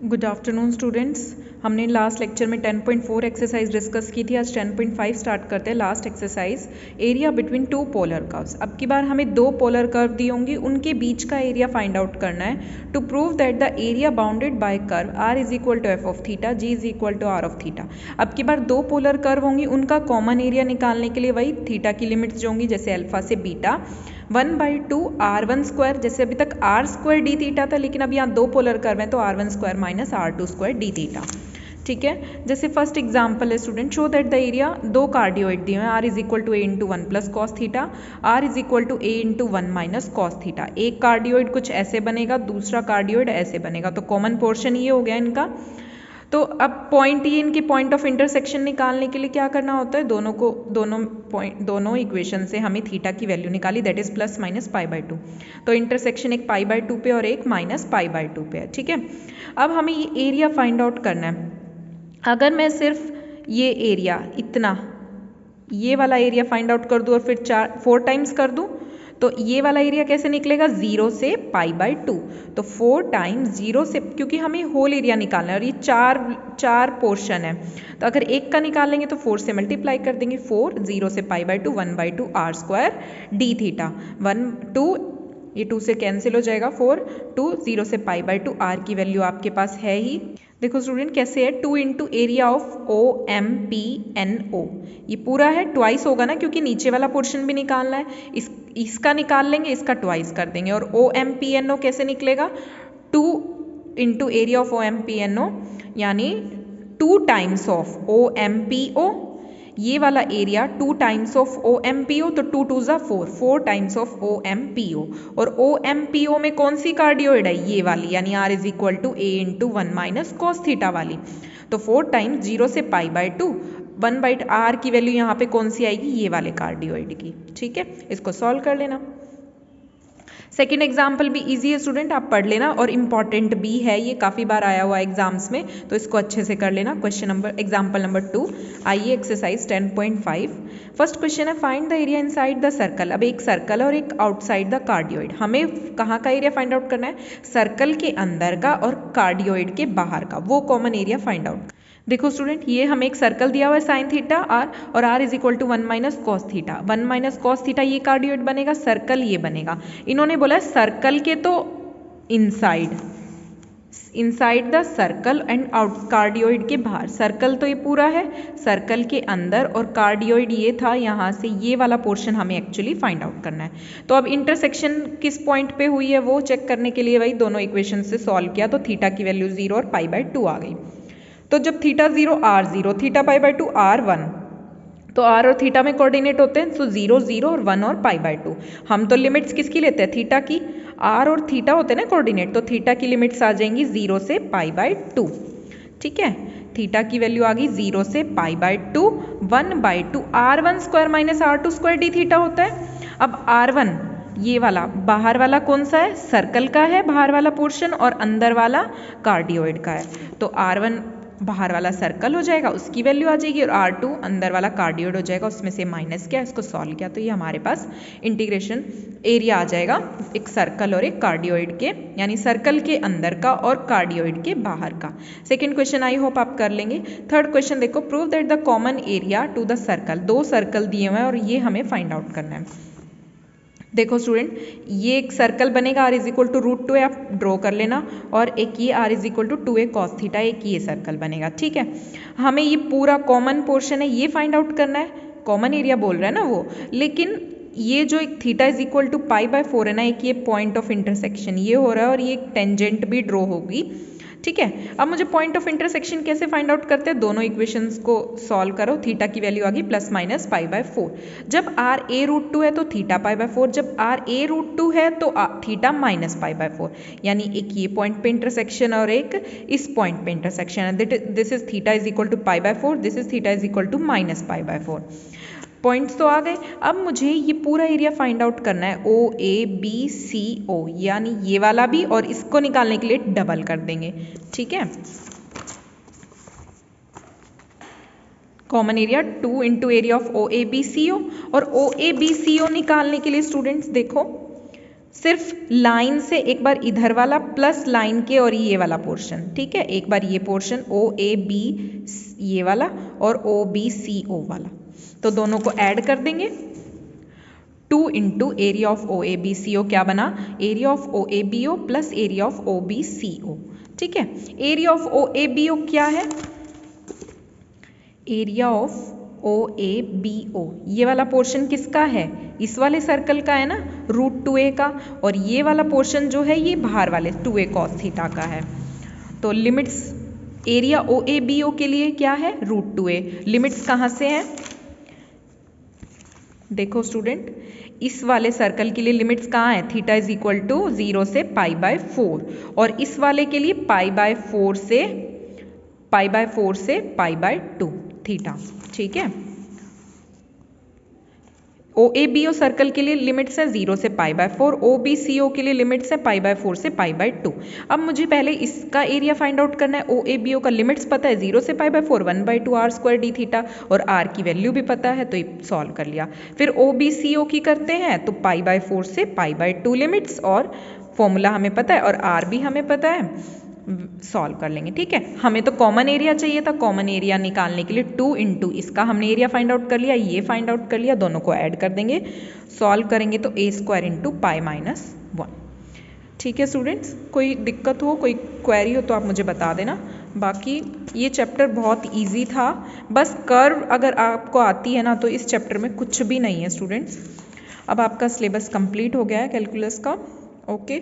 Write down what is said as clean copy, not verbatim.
Good afternoon students. हमने last lecture में 10.4 exercise discuss की थी। आज 10.5 स्टार्ट करते हैं। Last exercise, area between two polar curves. अब की बार हमें दो पोलर कर्व दी होंगी, उनके बीच का एरिया फाइंड आउट करना है। To prove that the area bounded by curve r is equal to f of theta, g is equal to r of theta. अब की बार दो पोलर कर्व होंगी, उनका कॉमन एरिया निकालने के लिए वही थीटा की लिमिट्स जो होंगी, जैसे अल्फा से बीटा 1/2 r1 स्क्वायर, जैसे अभी तक r स्क्वायर डी थीटा था, लेकिन अब यहाँ दो पोलर कर्व हैं तो r1 square minus r2 square d theta. ठीक है, जैसे फर्स्ट एग्जांपल है student, show that the area, दो कार्डियोइड दिए हैं, r is equal to a into one plus cos theta, r is equal to a into one minus cos theta. एक cardioid कुछ ऐसे बनेगा, दूसरा कार्डियोइड ऐसे बनेगा, तो कॉमन पोर्शन ये हो गया इनका। तो अब पॉइंट, ये इनके पॉइंट ऑफ इंटरसेक्शन निकालने के लिए क्या करना होता है, दोनों इक्वेशन से हमें थीटा की वैल्यू निकाली, दैट इज प्लस माइनस π/2। तो इंटरसेक्शन एक π/2 पे और एक माइनस π/2 पे है। ठीक है, अब हमें ये एरिया फाइंड आउट करना है। अगर मैं सिर्फ ये एरिया इतना, ये वाला एरिया फाइंड आउट कर दूँ और फिर 4 टाइम्स कर दूँ, तो ये वाला एरिया कैसे निकलेगा, 0 से π/2। तो 4 टाइम्स 0 से, क्योंकि हमें होल एरिया निकालना है और ये चार पोर्शन है, तो अगर एक का निकालेंगे तो 4 से मल्टीप्लाई कर देंगे। 4 0 से π/2 1/2 r स्क्वायर डी थीटा, 1 2, ये 2 से कैंसिल हो जाएगा, 4 2 0 से π/2 r की वैल्यू आपके पास है ही। देखो स्टूडेंट कैसे है, 2 इंटू एरिया ऑफ OMPNO, ये पूरा है, ट्वाइस होगा ना, क्योंकि नीचे वाला पोर्शन भी निकालना है। इसका निकाल लेंगे, इसका ट्वाइस कर देंगे। और OMPNO कैसे निकलेगा, 2 इंटू एरिया ऑफ OMPNO, यानी 2 टाइम्स ऑफ OMPO, ये वाला एरिया 2 टाइम्स ऑफ OMPO, तो 2 2 ज़ा 4, 4 टाइम्स ऑफ OMPO। और OMPO में कौन सी कार्डियोइड है, ये वाली, यानी r is equal to a into one minus cos theta वाली। तो 4 टाइम्स 0 से π/2 1/r की वैल्यू यहाँ पे कौन सी आएगी, ये वाले कार्डियोइड की। ठीक है, इसको सॉल्व कर लेना। सेकेंड एग्जाम्पल भी इजी है स्टूडेंट, आप पढ़ लेना, और इम्पॉर्टेंट भी है, ये काफ़ी बार आया हुआ है एग्जाम्स में, तो इसको अच्छे से कर लेना। क्वेश्चन नंबर, एग्जाम्पल नंबर 2, आइए एक्सरसाइज 10.5। फर्स्ट क्वेश्चन है, find the area inside the circle. अब एक सर्कल और एक आउटसाइड द कार्डियोइड, हमें कहाँ का एरिया फाइंड आउट करना है, सर्कल के अंदर का और कार्डियोइड के बाहर का, वो कॉमन एरिया फाइंड आउट। देखो स्टूडेंट, ये हमें एक सर्कल दिया हुआ है साइन थीटा आर, और r is equal to 1 minus cos theta, 1 minus cos theta, ये कार्डियोइड बनेगा, सर्कल ये बनेगा। इन्होंने बोला सर्कल के तो inside the circle and out, cardioid के बाहर। सर्कल तो ये पूरा है, सर्कल के अंदर, और कार्डियोइड ये था, यहाँ से ये वाला पोर्शन हमें एक्चुअली फाइंड आउट करना है। तो अब इंटरसेक्शन किस पॉइंट पे हुई है वो चेक करने के लिए वही दोनों इक्वेशन से सॉल्व किया, तो थीटा की वैल्यू 0 और π/2 आ गई। तो जब थीटा 0 r 0, थीटा π/2 r 1, तो r और थीटा में कोऑर्डिनेट होते हैं, तो 0 0 और 1 और π/2। हम तो लिमिट्स किसकी लेते हैं, थीटा की। r और थीटा होते हैं ना कोऑर्डिनेट, तो थीटा की लिमिट्स आ जाएंगी 0 से π/2। ठीक है, थीटा की वैल्यू आ गई 0 से π/2 1/2 r1 square minus r2 square d theta होता है। अब r1 ये वाला बाहर वाला कौन सा है, सर्कल का है बाहर वाला पोर्शन, और अंदर वाला कार्डियोइड का है। तो r1 बाहर वाला सर्कल हो जाएगा, उसकी वैल्यू आ जाएगी, और r2 अंदर वाला कार्डियोइड हो जाएगा, उसमें से माइनस किया, इसको सॉल्व किया, तो ये हमारे पास इंटीग्रेशन एरिया आ जाएगा एक सर्कल और एक कार्डियोइड के, यानी सर्कल के अंदर का और कार्डियोइड के बाहर का। सेकंड क्वेश्चन आई होप आप कर लेंगे। थर्ड क्वेश्चन देखो, prove that the common area to the circle, दो सर्कल दिए हुए हैं और ये हमें फाइंड आउट करना है। देखो स्टूडेंट, ये एक सर्कल बनेगा, r इज इक्वल टू √2 आप ड्रॉ कर लेना, और एक ये r is equal to 2a cos theta, एक ये सर्कल बनेगा। ठीक है, हमें ये पूरा कॉमन पोर्शन है ये फाइंड आउट करना है, कॉमन एरिया बोल रहा है ना वो, लेकिन ये जो एक थीटा इज इक्वल टू π/4 है ना, एक ये पॉइंट ऑफ इंटरसेक्शन ये हो रहा है, और ये एक टेंजेंट भी ड्रॉ होगी। ठीक है, अब मुझे पॉइंट ऑफ इंटरसेक्शन कैसे फाइंड आउट करते हैं, दोनों इक्वेशंस को सॉल्व करो। थीटा की वैल्यू आ गई प्लस माइनस π/4, जब r a √2 है तो थीटा π/4, जब r a √2 है तो थीटा माइनस π/4, यानी एक ये पॉइंट पे इंटरसेक्शन और एक इस पॉइंट पे इंटरसेक्शन है। This is theta is equal to π/4, this is theta is equal to minus π/4। Points तो आ गए, अब मुझे ये पूरा एरिया फाइंड आउट करना है, OABCO, यानी ये वाला भी, और इसको निकालने के लिए डबल कर देंगे। ठीक है, common area 2 into area of OABCO, और OABCO निकालने के लिए स्टूडेंट्स देखो, सिर्फ लाइन से एक बार इधर वाला प्लस लाइन के और ये वाला पोर्शन, ठीक है, एक बार ये पोर्शन OAB ये वाला और OBCO वाला, तो दोनों को ऐड कर देंगे। 2 इंटू एरिया ऑफ OABCO क्या बना, area of OABO plus area of OBCO, ठीक है। एरिया ऑफ OABO क्या है, एरिया ऑफ OABO ये वाला पोर्शन किसका है, इस वाले सर्कल का है ना, √2a का, और ये वाला पोर्शन जो है ये बाहर वाले 2a cos थीटा का है। तो लिमिट्स एरिया OABO के लिए क्या है, √2a। लिमिट्स कहाँ से हैं, देखो स्टूडेंट, इस वाले सर्कल के लिए लिमिट्स कहाँ है, थीटा इज इक्वल टू 0 से π/4, और इस वाले के लिए π/4 से π/2 थीटा, ठीक है। OABO सर्कल के लिए लिमिट्स है 0 से π/4, OBCO के लिए लिमिट्स है π/4 से π/2। अब मुझे पहले इसका एरिया फाइंड आउट करना है। OABO का लिमिट्स पता है 0 से π/4 1/2 r² d थीटा, और r की वैल्यू भी पता है तो ये सॉल्व कर लिया। फिर OBCO की करते हैं तो π/4 से π/2 लिमिट्स, और फॉर्मूला हमें पता है और r भी हमें पता है, सॉल्व कर लेंगे, ठीक है। हमें तो कॉमन एरिया चाहिए था, कॉमन एरिया निकालने के लिए 2 इंटू इसका हमने एरिया फाइंड आउट कर लिया, ये फाइंड आउट कर लिया, दोनों को ऐड कर देंगे, सॉल्व करेंगे तो a² इंटू π-1, ठीक है स्टूडेंट्स। कोई दिक्कत हो, कोई क्वेरी हो तो आप मुझे बता देना। बाकी ये चैप्टर बहुत ईजी था, बस कर्व अगर आपको आती है ना तो इस चैप्टर में कुछ भी नहीं है स्टूडेंट्स। अब आपका सिलेबस कंप्लीट हो गया है कैलकुलस का, ओके।